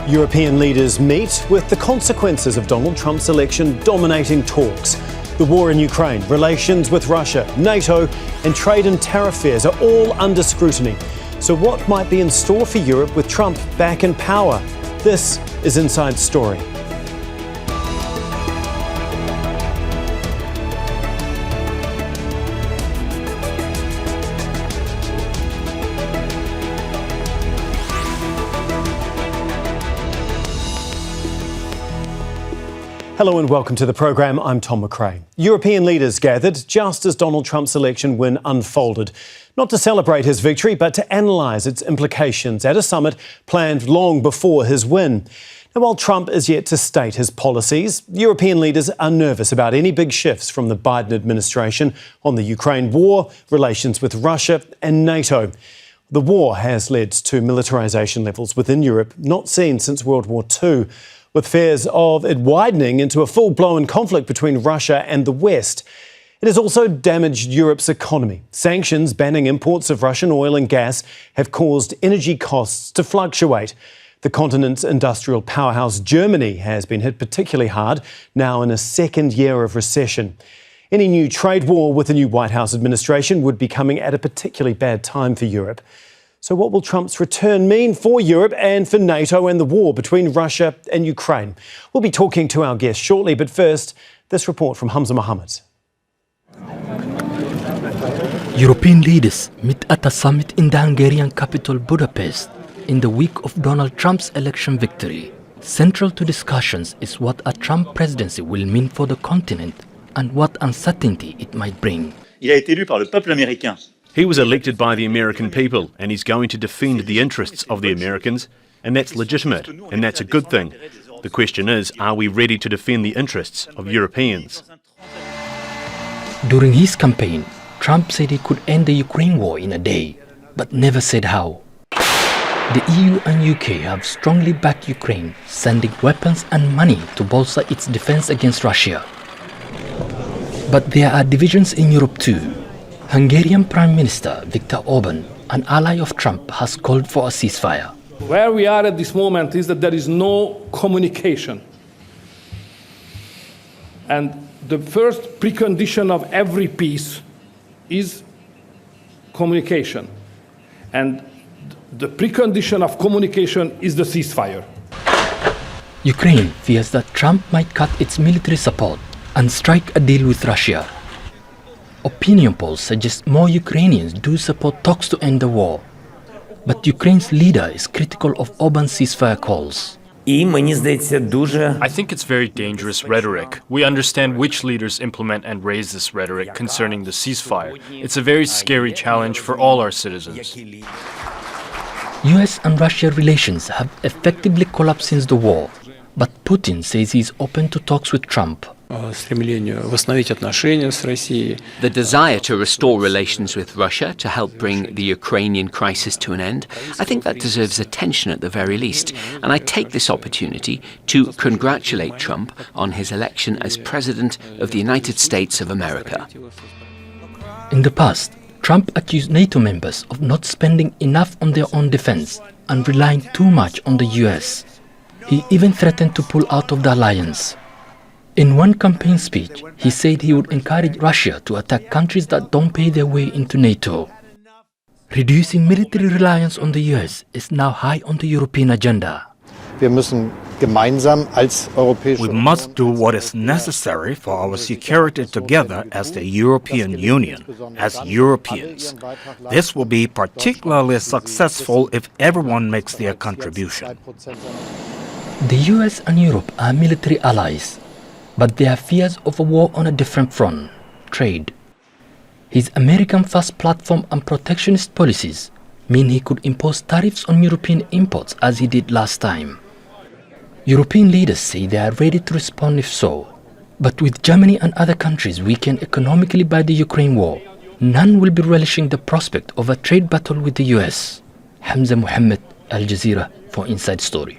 European leaders meet with the consequences of Donald Trump's election dominating talks. The war in Ukraine, relations with Russia, NATO and trade and tariff fears are all under scrutiny. So what might be in store for Europe with Trump back in power? This is Inside Story. Hello and welcome to the programme. I'm Tom McRae. European leaders gathered just as Donald Trump's election win unfolded, not to celebrate his victory, but to analyse its implications at a summit planned long before his win. Now, while Trump is yet to state his policies, European leaders are nervous about any big shifts from the Biden administration on the Ukraine war, relations with Russia and NATO. The war has led to militarisation levels within Europe not seen since World War II, with fears of it widening into a full-blown conflict between Russia and the West. It has also damaged Europe's economy. Sanctions banning imports of Russian oil and gas have caused energy costs to fluctuate. The continent's industrial powerhouse, Germany, has been hit particularly hard, now in a second year of recession. Any new trade war with the new White House administration would be coming at a particularly bad time for Europe. So what will Trump's return mean for Europe and for NATO and the war between Russia and Ukraine? We'll be talking to our guests shortly, but first, this report from Hamza Mohammed. European leaders meet at a summit in the Hungarian capital Budapest in the week of Donald Trump's election victory. Central to discussions is what a Trump presidency will mean for the continent and what uncertainty it might bring. Il a été élu par le peuple américain. He was elected by the American people and he's going to defend the interests of the Americans, and that's legitimate and that's a good thing. The question is, are we ready to defend the interests of Europeans? During his campaign, Trump said he could end the Ukraine war in a day, but never said how. The EU and UK have strongly backed Ukraine, sending weapons and money to bolster its defense against Russia. But there are divisions in Europe too. Hungarian Prime Minister Viktor Orban, an ally of Trump, has called for a ceasefire. Where we are at this moment is that there is no communication. And the first precondition of every peace is communication. And the precondition of communication is the ceasefire. Ukraine fears that Trump might cut its military support and strike a deal with Russia. Opinion polls suggest more Ukrainians do support talks to end the war. But Ukraine's leader is critical of Orban's ceasefire calls. I think it's very dangerous rhetoric. We understand which leaders implement and raise this rhetoric concerning the ceasefire. It's a very scary challenge for all our citizens. US and Russia relations have effectively collapsed since the war, but Putin says he's open to talks with Trump. The desire to restore relations with Russia to help bring the Ukrainian crisis to an end, I think that deserves attention at the very least. And I take this opportunity to congratulate Trump on his election as President of the United States of America. In the past, Trump accused NATO members of not spending enough on their own defense and relying too much on the US. He even threatened to pull out of the alliance. In one campaign speech, he said he would encourage Russia to attack countries that don't pay their way into NATO. Reducing military reliance on the US is now high on the European agenda. We must do what is necessary for our security together as the European Union, as Europeans. This will be particularly successful if everyone makes their contribution. The US and Europe are military allies, but there are fears of a war on a different front, trade. His American-first platform and protectionist policies mean he could impose tariffs on European imports as he did last time. European leaders say they are ready to respond if so. But with Germany and other countries weakened economically by the Ukraine war, none will be relishing the prospect of a trade battle with the US. Hamza Mohammed, Al Jazeera for Inside Story.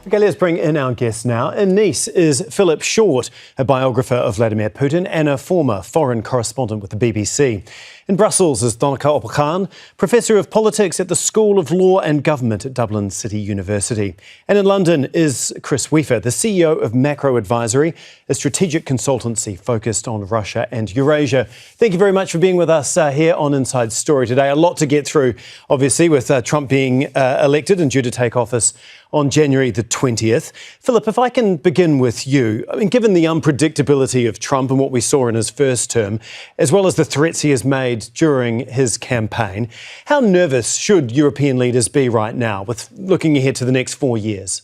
Okay, let's bring in our guest now. In Nice is Philip Short, a biographer of Vladimir Putin and a former foreign correspondent with the BBC. In Brussels is Donnacha Ó Beacháin, Professor of Politics at the School of Law and Government at Dublin City University. And in London is Chris Weafer, the CEO of McRae Advisory, a strategic consultancy focused on Russia and Eurasia. Thank you very much for being with us here on Inside Story today. A lot to get through, obviously, with Trump being elected and due to take office on January the 20th. Philip, if I can begin with you. I mean, given the unpredictability of Trump and what we saw in his first term, as well as the threats he has made during his campaign, how nervous should European leaders be right now with looking ahead to the next 4 years?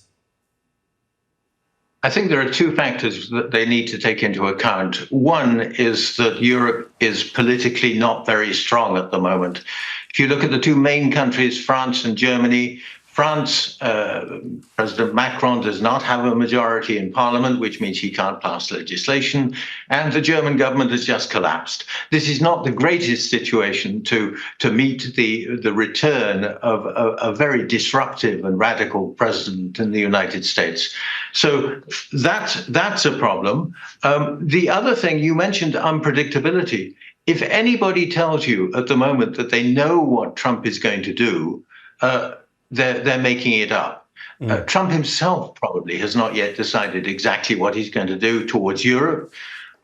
I think there are two factors that they need to take into account. One is that Europe is politically not very strong at the moment. If you look at the two main countries, France and Germany, France, President Macron does not have a majority in parliament, which means he can't pass legislation, and the German government has just collapsed. This is not the greatest situation to meet the return of a very disruptive and radical president in the United States. So that's a problem. The other thing, you mentioned unpredictability. If anybody tells you at the moment that they know what Trump is going to do, they're making it up. Trump himself probably has not yet decided exactly what he's going to do towards Europe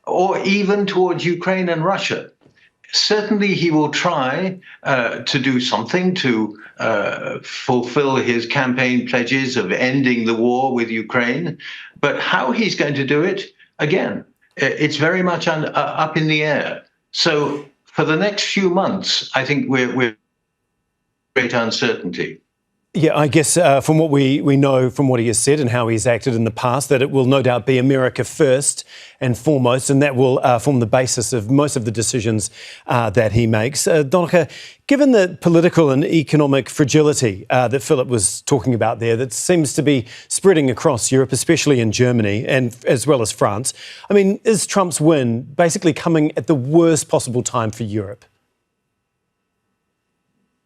or even towards Ukraine and Russia. Certainly he will try to do something to fulfill his campaign pledges of ending the war with Ukraine. But how he's going to do it, again, it's very much up in the air. So for the next few months, I think we're great uncertainty. Yeah, I guess from what we know from what he has said and how he's acted in the past, that it will no doubt be America first and foremost, and that will form the basis of most of the decisions that he makes. Donnacha, given the political and economic fragility that Philip was talking about there, that seems to be spreading across Europe, especially in Germany and as well as France, I mean, is Trump's win basically coming at the worst possible time for Europe?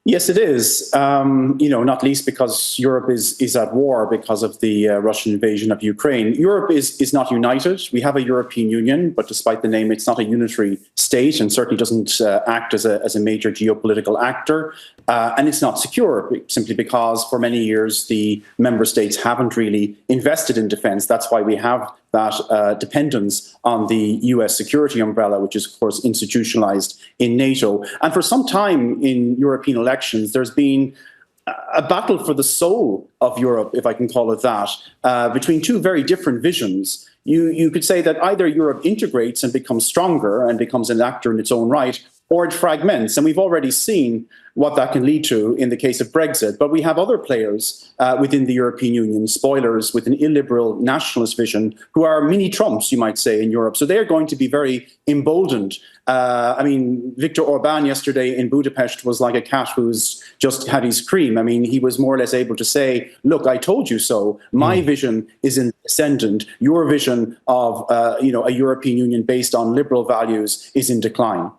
Yes, it is. Not least because Europe is at war because of the Russian invasion of Ukraine. Europe is not united. We have a European Union, but despite the name, it's not a unitary state and certainly doesn't act as a major geopolitical actor. And it's not secure simply because for many years the member states haven't really invested in defense. That's why we have that dependence on the US security umbrella, which is, of course, institutionalized in NATO. And for some time in European elections, there's been a battle for the soul of Europe, if I can call it that, between two very different visions. You could say that either Europe integrates and becomes stronger and becomes an actor in its own right, or it fragments. And we've already seen what that can lead to in the case of Brexit. But we have other players within the European Union, spoilers with an illiberal nationalist vision, who are mini Trumps, you might say, in Europe. So they're going to be very emboldened. Viktor Orban yesterday in Budapest was like a cat who's just had his cream. I mean, he was more or less able to say, look, I told you so. My vision is in the ascendant. Your vision of a European Union based on liberal values is in decline.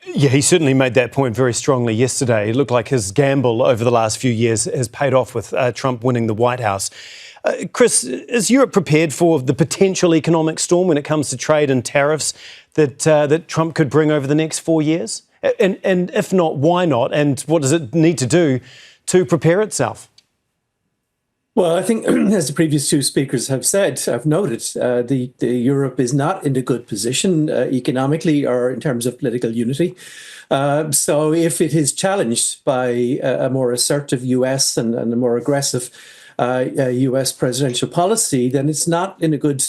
Yeah, he certainly made that point very strongly yesterday. It looked like his gamble over the last few years has paid off with Trump winning the White House. Chris, is Europe prepared for the potential economic storm when it comes to trade and tariffs that Trump could bring over the next 4 years? And if not, why not? And what does it need to do to prepare itself? Well, I think, as the previous two speakers have said, I've noted, the Europe is not in a good position economically or in terms of political unity. So if it is challenged by a more assertive US and a more aggressive US presidential policy, then it's not in a good,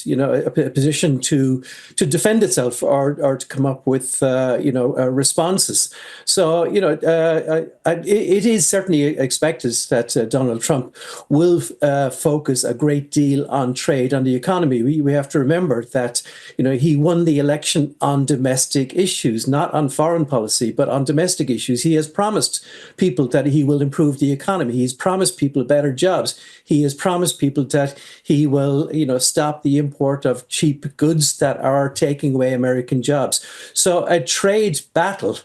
position to defend itself or to come up with, responses. So, it is certainly expected that Donald Trump will focus a great deal on trade, on the economy. We have to remember that, he won the election on domestic issues, not on foreign policy, but on domestic issues. He has promised people that he will improve the economy. He's promised people better jobs. he has promised people that he will, stop the import of cheap goods that are taking away American jobs. So a trade battle,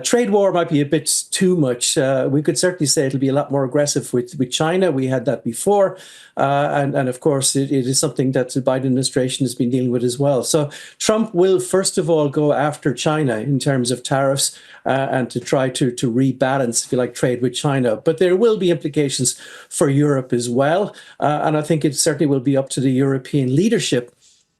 trade war might be a bit too much. We could certainly say it'll be a lot more aggressive with China. We had that before. And of course, it is something that the Biden administration has been dealing with as well. So Trump will, first of all, go after China in terms of tariffs and to try to rebalance, if you like, trade with China. But there will be implications for Europe as well. And I think it certainly will be up to the European leadership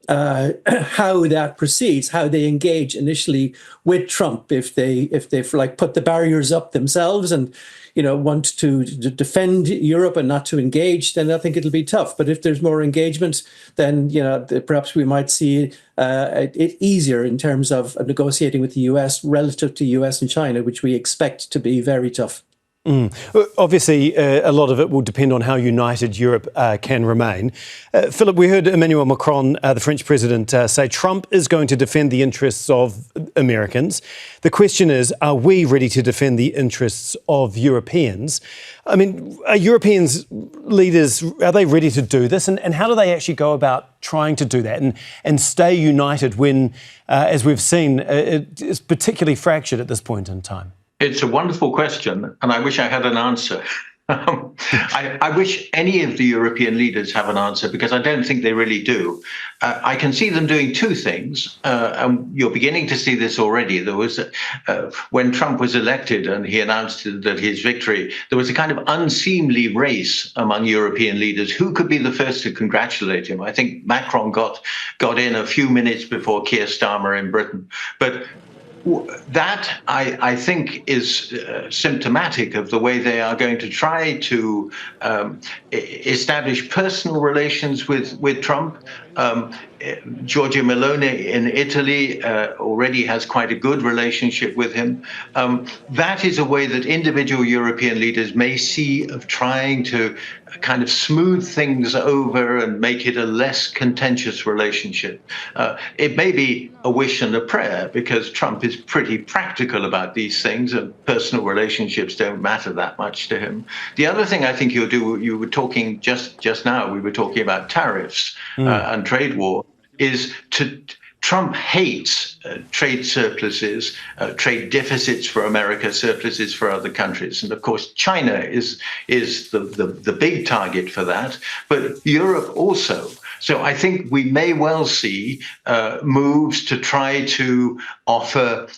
how that proceeds, how they engage initially with Trump. If they put the barriers up themselves and want to defend Europe and not to engage, then I think it'll be tough. But if there's more engagement, then perhaps we might see it easier in terms of negotiating with the US relative to US and China, which we expect to be very tough. Obviously, a lot of it will depend on how united Europe can remain. Philip, we heard Emmanuel Macron, the French president, say Trump is going to defend the interests of Americans. The question is, are we ready to defend the interests of Europeans? I mean, are Europeans leaders, are they ready to do this? And how do they actually go about trying to do that and stay united when, as we've seen, it is particularly fractured at this point in time? It's a wonderful question, and I wish I had an answer. I wish any of the European leaders have an answer, because I don't think they really do. I can see them doing two things, and you're beginning to see this already. There was, when Trump was elected and he announced that his victory, there was a kind of unseemly race among European leaders. Who could be the first to congratulate him? I think Macron got in a few minutes before Keir Starmer in Britain. But that, I think, is symptomatic of the way they are going to try to establish personal relations with Trump. Giorgia Meloni in Italy already has quite a good relationship with him. That is a way that individual European leaders may see of trying to kind of smooth things over and make it a less contentious relationship. It may be a wish and a prayer, because Trump is pretty practical about these things and personal relationships don't matter that much to him. The other thing I think you'll do, you were talking just now, we were talking about tariffs and trade war, is Trump hates trade surpluses, trade deficits for America, surpluses for other countries. And of course, China is the big target for that, but Europe also. So I think we may well see moves to try to offer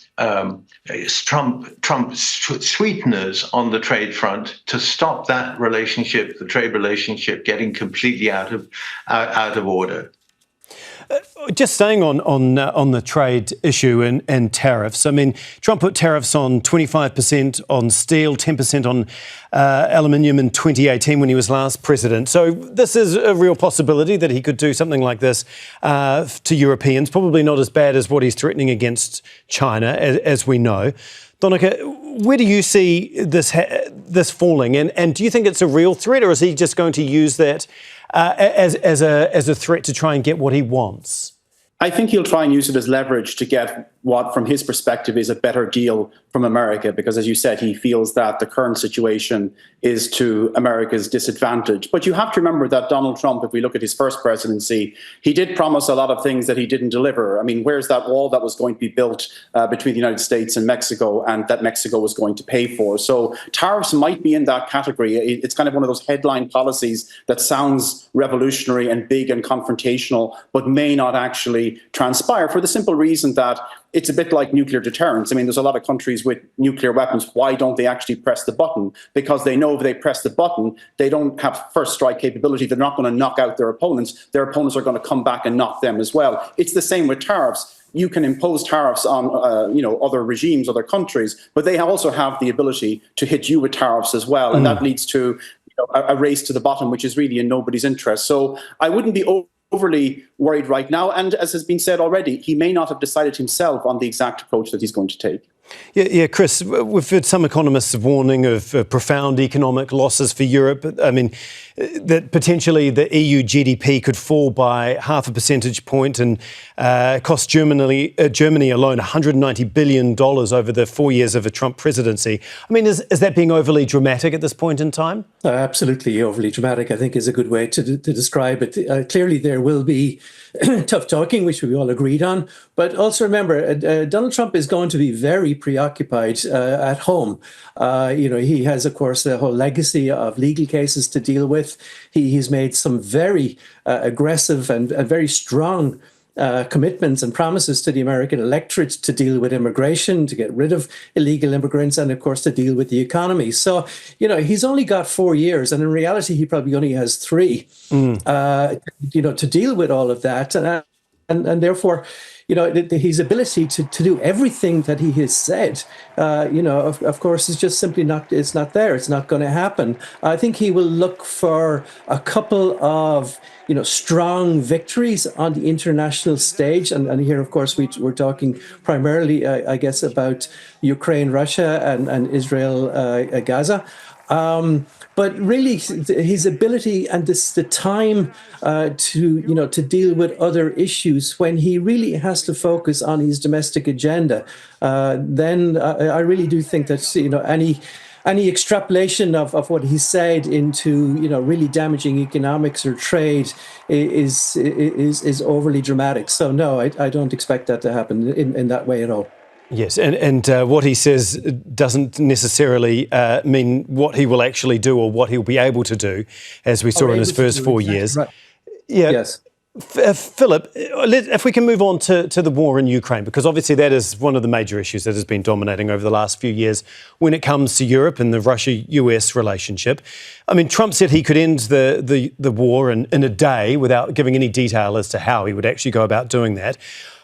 Trump sweeteners on the trade front to stop that relationship, the trade relationship, getting completely out of order. Just staying on the trade issue and tariffs. I mean, Trump put tariffs on 25% on steel, 10% on aluminium in 2018 when he was last president. So this is a real possibility that he could do something like this to Europeans. Probably not as bad as what he's threatening against China, as we know. Donnacha, where do you see this falling? And do you think it's a real threat, or is he just going to use that as a threat to try and get what he wants? I think he'll try and use it as leverage to get what, from his perspective, is a better deal from America, because, as you said, he feels that the current situation is to America's disadvantage. But you have to remember that Donald Trump, if we look at his first presidency, he did promise a lot of things that he didn't deliver. I mean, where's that wall that was going to be built between the United States and Mexico, and that Mexico was going to pay for? So tariffs might be in that category. It's kind of one of those headline policies that sounds revolutionary and big and confrontational, but may not actually transpire, for the simple reason that it's a bit like nuclear deterrence. I mean, there's a lot of countries with nuclear weapons. Why don't they actually press the button? Because they know if they press the button, they don't have first strike capability. They're not going to knock out their opponents. Their opponents are going to come back and knock them as well. It's the same with tariffs. You can impose tariffs on other regimes, other countries, but they also have the ability to hit you with tariffs as well. And that leads to a race to the bottom, which is really in nobody's interest. So I wouldn't be overly worried right now. And as has been said already, he may not have decided himself on the exact approach that he's going to take. Yeah, Chris, we've heard some economists warning of profound economic losses for Europe. I mean, that potentially the EU GDP could fall by 0.5 percentage point and cost Germany alone $190 billion over the 4 years of a Trump presidency. I mean, is that being overly dramatic at this point in time? Absolutely overly dramatic, I think, is a good way to describe it. Clearly, there will be tough talking, which we all agreed on. But also remember, Donald Trump is going to be very preoccupied at home. He has, of course, the whole legacy of legal cases to deal with. He's made some very aggressive and very strong commitments and promises to the American electorate to deal with immigration, to get rid of illegal immigrants, and of course to deal with the economy. So, he's only got 4 years, and in reality, he probably only has 3, to deal with all of that. And therefore, his ability to do everything that he has said, of course, is just simply not, it's not there. It's not going to happen. I think he will look for a couple of, strong victories on the international stage. And here, of course, we're talking primarily, I guess, about Ukraine, Russia, and Israel, Gaza. But really, his ability and the time to deal with other issues when he really has to focus on his domestic agenda, then I really do think that any extrapolation of what he said into really damaging economics or trade is overly dramatic. So no, I don't expect that to happen in that way at all. Yes, and what he says doesn't necessarily mean what he will actually do or what he'll be able to do, as we saw in his first 4 years. Right. Yeah. Yes. Philip, if we can move on to the war in Ukraine, because obviously that is one of the major issues that has been dominating over the last few years when it comes to Europe and the Russia-US relationship. I mean, Trump said he could end the war in a day without giving any detail as to how he would actually go about doing that.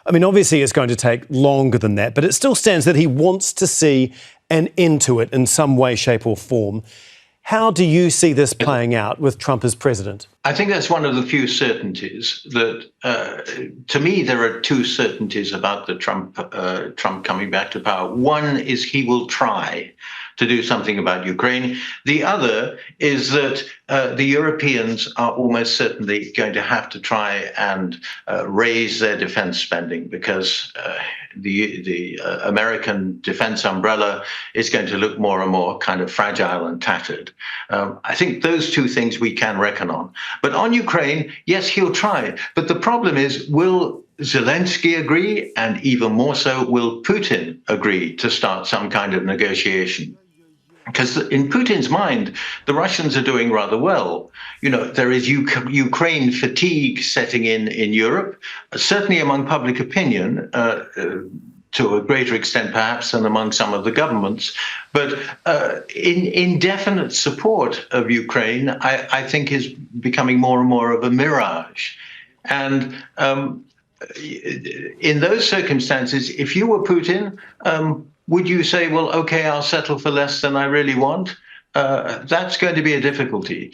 I mean, obviously it's going to take longer than that, but it still stands that he wants to see an end to it in some way, shape or form. How do you see this playing out with Trump as president? I think that's one of the few certainties that, to me, there are 2 certainties about the Trump coming back to power. One is he will try to do something about Ukraine. The other is that the Europeans are almost certainly going to have to try and raise their defense spending because the American defense umbrella is going to look more and more kind of fragile and tattered. I think those 2 things we can reckon on. But on Ukraine, yes, he'll try. But the problem is, will Zelensky agree? And even more so, will Putin agree to start some kind of negotiation? Because in Putin's mind, the Russians are doing rather well. There is Ukraine fatigue setting in Europe, certainly among public opinion, to a greater extent perhaps than among some of the governments. But indefinite support of Ukraine, I think, is becoming more and more of a mirage. And in those circumstances, if you were Putin, would you say, well, OK, I'll settle for less than I really want? That's going to be a difficulty.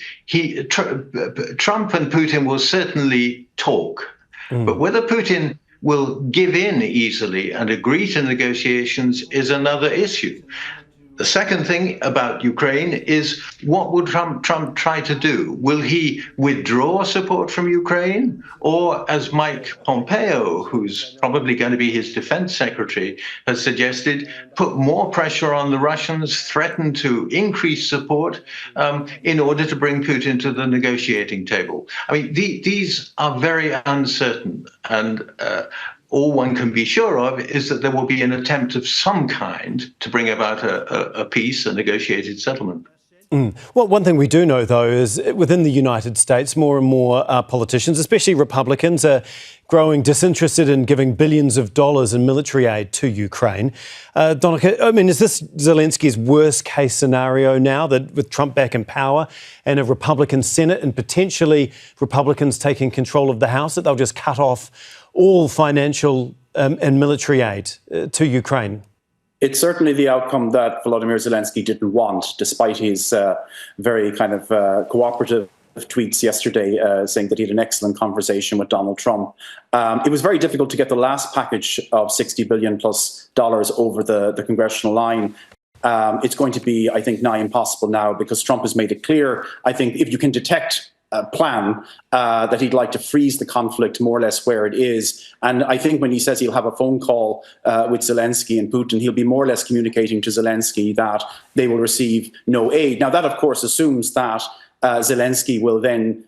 Trump and Putin will certainly talk. But whether Putin will give in easily and agree to negotiations is another issue. The second thing about Ukraine is, what would Trump try to do? Will he withdraw support from Ukraine? Or, as Mike Pompeo, who's probably going to be his defense secretary, has suggested, put more pressure on the Russians, threaten to increase support in order to bring Putin to the negotiating table? I mean, these are very uncertain. And all one can be sure of is that there will be an attempt of some kind to bring about a peace, a negotiated settlement. Well, one thing we do know, though, is within the United States, more and more politicians, especially Republicans, are growing disinterested in giving billions of dollars in military aid to Ukraine. Donnacha, I mean, is this Zelensky's worst case scenario now, that with Trump back in power and a Republican Senate and potentially Republicans taking control of the House, that they'll just cut off all financial and military aid to Ukraine? It's certainly the outcome that Volodymyr Zelensky didn't want, despite his very kind of cooperative tweets yesterday saying that he had an excellent conversation with Donald Trump. It was very difficult to get the last package of $60 billion plus over the congressional line. It's going to be, I think, nigh impossible now because Trump has made it clear, I think, if you can detect a plan that he'd like to freeze the conflict more or less where it is. And I think when he says he'll have a phone call with Zelensky and Putin, he'll be more or less communicating to Zelensky that they will receive no aid. Now, that, of course, assumes that Zelensky will then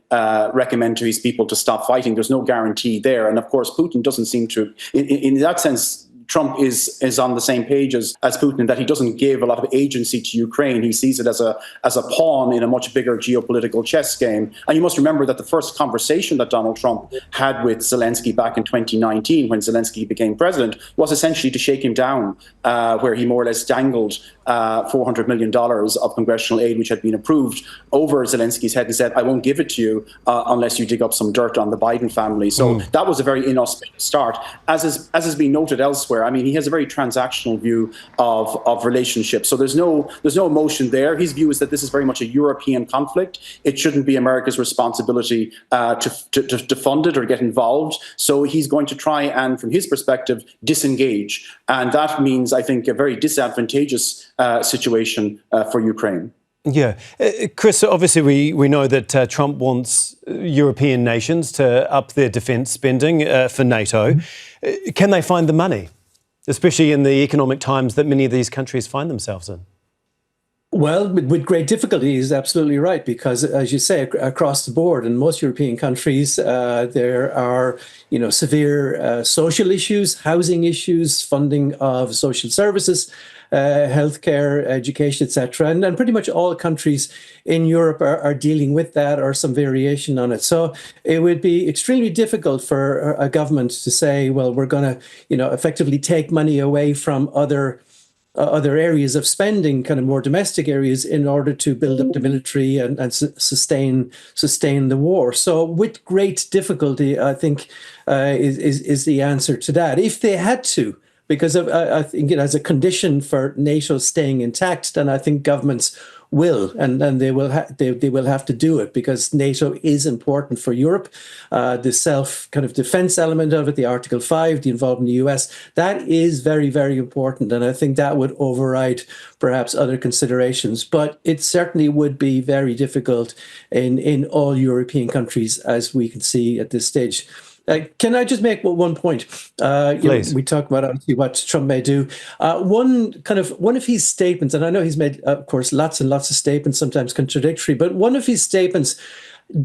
recommend to his people to stop fighting. There's no guarantee there. And, of course, Putin doesn't seem to, in that sense, Trump is on the same page as Putin in that he doesn't give a lot of agency to Ukraine. He sees it as a pawn in a much bigger geopolitical chess game. And you must remember that the first conversation that Donald Trump had with Zelensky back in 2019, when Zelensky became president, was essentially to shake him down, where he more or less dangled $400 million of congressional aid, which had been approved, over Zelensky's head and said, I won't give it to you unless you dig up some dirt on the Biden family. So that was a very inauspicious start. As has been noted elsewhere, I mean, he has a very transactional view of relationships. So there's no emotion there. His view is that this is very much a European conflict. It shouldn't be America's responsibility to fund it or get involved. So he's going to try and, from his perspective, disengage. And that means, I think, a very disadvantageous situation for Ukraine. Yeah. Chris, obviously we know that Trump wants European nations to up their defence spending for NATO. Can they find the money, especially in the economic times that many of these countries find themselves in? Well, with great difficulty, he's absolutely right, because, as you say, across the board in most European countries, there are, severe social issues, housing issues, funding of social services, healthcare, education, etc. And pretty much all countries in Europe are dealing with that or some variation on it. So it would be extremely difficult for a government to say, well, we're going to, effectively take money away from other areas of spending, kind of more domestic areas, in order to build up the military and sustain the war. So with great difficulty, I think, is the answer to that. If they had to, because I think as a condition for NATO staying intact, then I think governments will, and they will have to do it, because NATO is important for Europe. The self kind of defense element of it, the Article 5, the involvement in the US, that is very, very important. And I think that would override perhaps other considerations. But it certainly would be very difficult in all European countries, as we can see at this stage. Can I just make one point? We talk about obviously what Trump may do. One of his statements, and I know he's made, of course, lots and lots of statements, sometimes contradictory, but one of his statements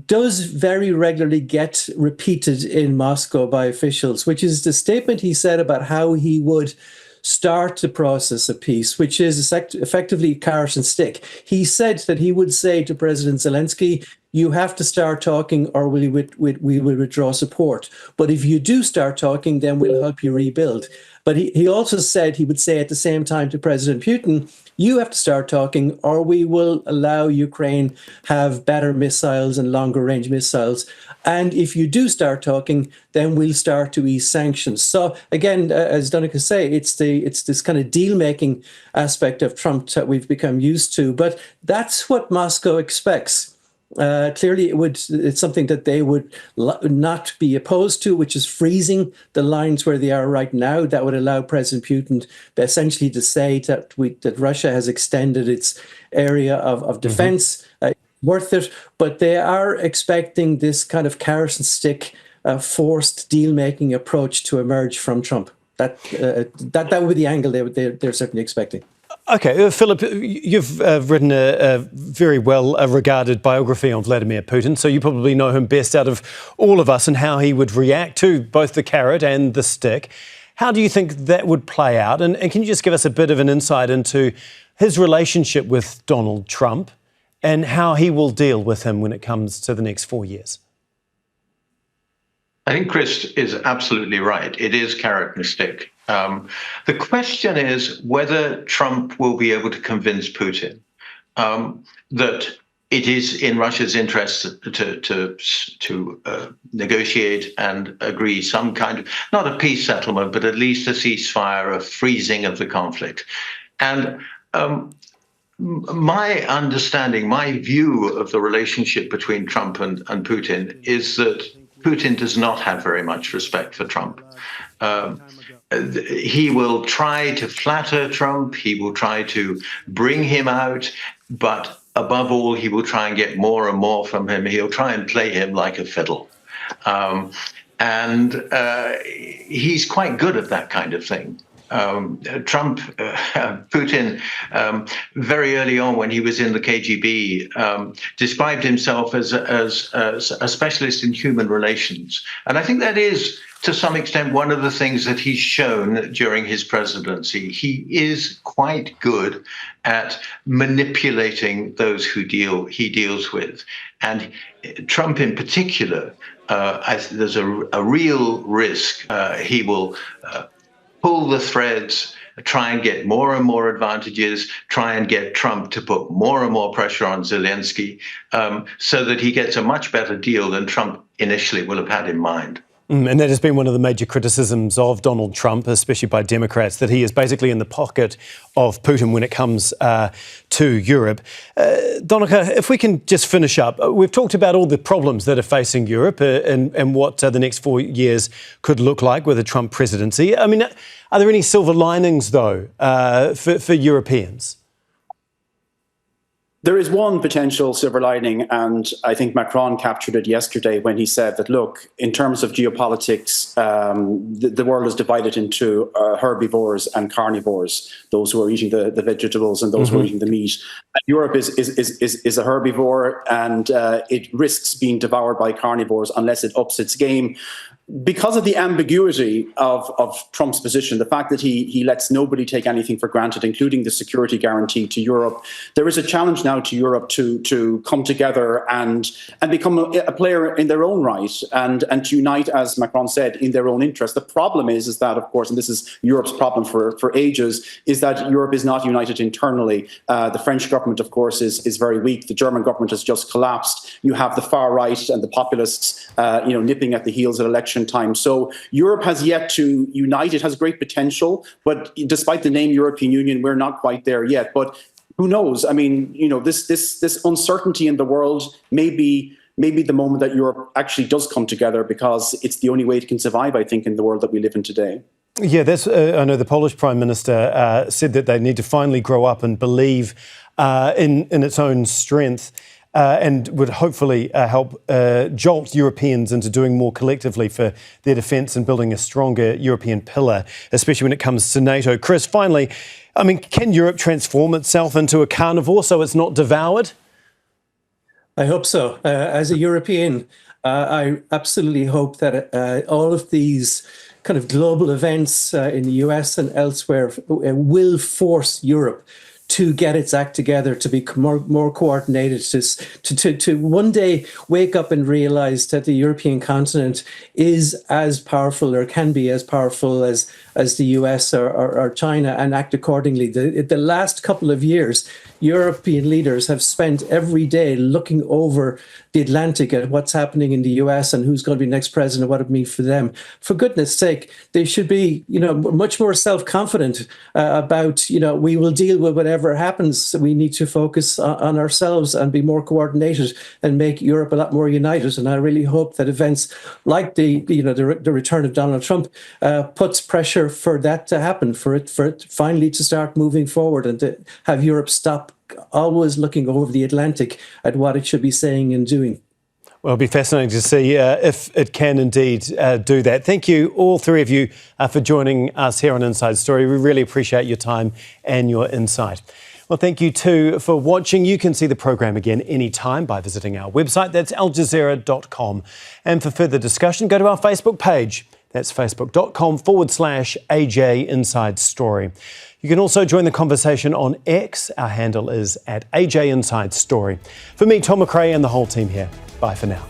does very regularly get repeated in Moscow by officials, which is the statement he said about how he would start the process of peace, which is effectively carrot and stick. He said that he would say to President Zelensky, you have to start talking or we will withdraw support. But if you do start talking, then we'll help you rebuild. But he also said he would say at the same time to President Putin, you have to start talking or we will allow Ukraine have better missiles and longer range missiles. And if you do start talking, then we'll start to ease sanctions. So again, as Donnacha say, it's this kind of deal-making aspect of Trump that we've become used to. But that's what Moscow expects. Clearly, it's something that they would not be opposed to, which is freezing the lines where they are right now. That would allow President Putin essentially to say that Russia has extended its area of defense, worth it. But they are expecting this kind of carrot and stick, forced deal-making approach to emerge from Trump. That would be the angle they're certainly expecting. OK, Philip, you've written a very well-regarded biography on Vladimir Putin, so you probably know him best out of all of us and how he would react to both the carrot and the stick. How do you think that would play out? And can you just give us a bit of an insight into his relationship with Donald Trump and how he will deal with him when it comes to the next 4 years? I think Chris is absolutely right. It is carrot and stick. The question is whether Trump will be able to convince Putin that it is in Russia's interest to negotiate and agree some kind of, not a peace settlement, but at least a ceasefire, a freezing of the conflict. And My understanding, my view of the relationship between Trump and Putin is that Putin does not have very much respect for Trump. He will try to flatter Trump. He will try to bring him out. But above all, he will try and get more and more from him. He'll try and play him like a fiddle. And he's quite good at that kind of thing. Putin, very early on when he was in the KGB, described himself as a specialist in human relations. And I think that is, to some extent, one of the things that he's shown during his presidency. He is quite good at manipulating those who he deals with. And Trump in particular, there's a real risk he will pull the threads, try and get more and more advantages, try and get Trump to put more and more pressure on Zelensky, so that he gets a much better deal than Trump initially will have had in mind. And that has been one of the major criticisms of Donald Trump, especially by Democrats, that he is basically in the pocket of Putin when it comes to Europe. Donnacha, if we can just finish up, we've talked about all the problems that are facing Europe and what the next 4 years could look like with a Trump presidency. I mean, are there any silver linings, though, for Europeans? There is one potential silver lining, and I think Macron captured it yesterday when he said that, look, in terms of geopolitics, the world is divided into herbivores and carnivores, those who are eating the vegetables and those who are eating the meat. Europe is a herbivore, and it risks being devoured by carnivores unless it ups its game. Because of the ambiguity of Trump's position, the fact that he lets nobody take anything for granted, including the security guarantee to Europe, there is a challenge now to Europe to come together and become a player in their own right and to unite, as Macron said, in their own interest. The problem is that, of course, and this is Europe's problem for ages, is that Europe is not united internally. The French government, of course, is very weak. The German government has just collapsed. You have the far right and the populists, nipping at the heels at election time. So Europe has yet to unite. It has great potential, but despite the name European Union, we're not quite there yet. But who knows? I mean, this uncertainty in the world may be the moment that Europe actually does come together, because it's the only way it can survive, I think, in the world that we live in today. Yeah, that's. I know the Polish Prime Minister said that they need to finally grow up and believe in its own strength. And would hopefully help jolt Europeans into doing more collectively for their defence and building a stronger European pillar, especially when it comes to NATO. Chris, finally, I mean, can Europe transform itself into a carnivore so it's not devoured? I hope so. As a European, I absolutely hope that all of these kind of global events in the US and elsewhere will force Europe to get its act together, to be more coordinated, to one day wake up and realize that the European continent is as powerful, or can be as powerful as the US or China, and act accordingly. The last couple of years, European leaders have spent every day looking over the Atlantic at what's happening in the US and who's going to be next president, what it means for them. For goodness sake, they should be, much more self-confident about, we will deal with whatever happens. We need to focus on ourselves and be more coordinated and make Europe a lot more united. And I really hope that events like the return of Donald Trump puts pressure for that to happen, for it finally to start moving forward and to have Europe stop always looking over the Atlantic at what it should be saying and doing. Well, it'll be fascinating to see if it can indeed do that. Thank you, all three of you, for joining us here on Inside Story. We really appreciate your time and your insight. Well, thank you too for watching. You can see the programme again anytime by visiting our website. That's aljazeera.com. And for further discussion, go to our Facebook page. That's facebook.com/AJ Inside Story. You can also join the conversation on X. Our handle is @AJ Inside Story. For me, Tom McRae, and the whole team here, bye for now.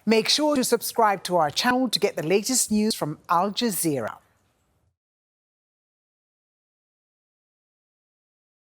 Make sure to subscribe to our channel to get the latest news from Al Jazeera.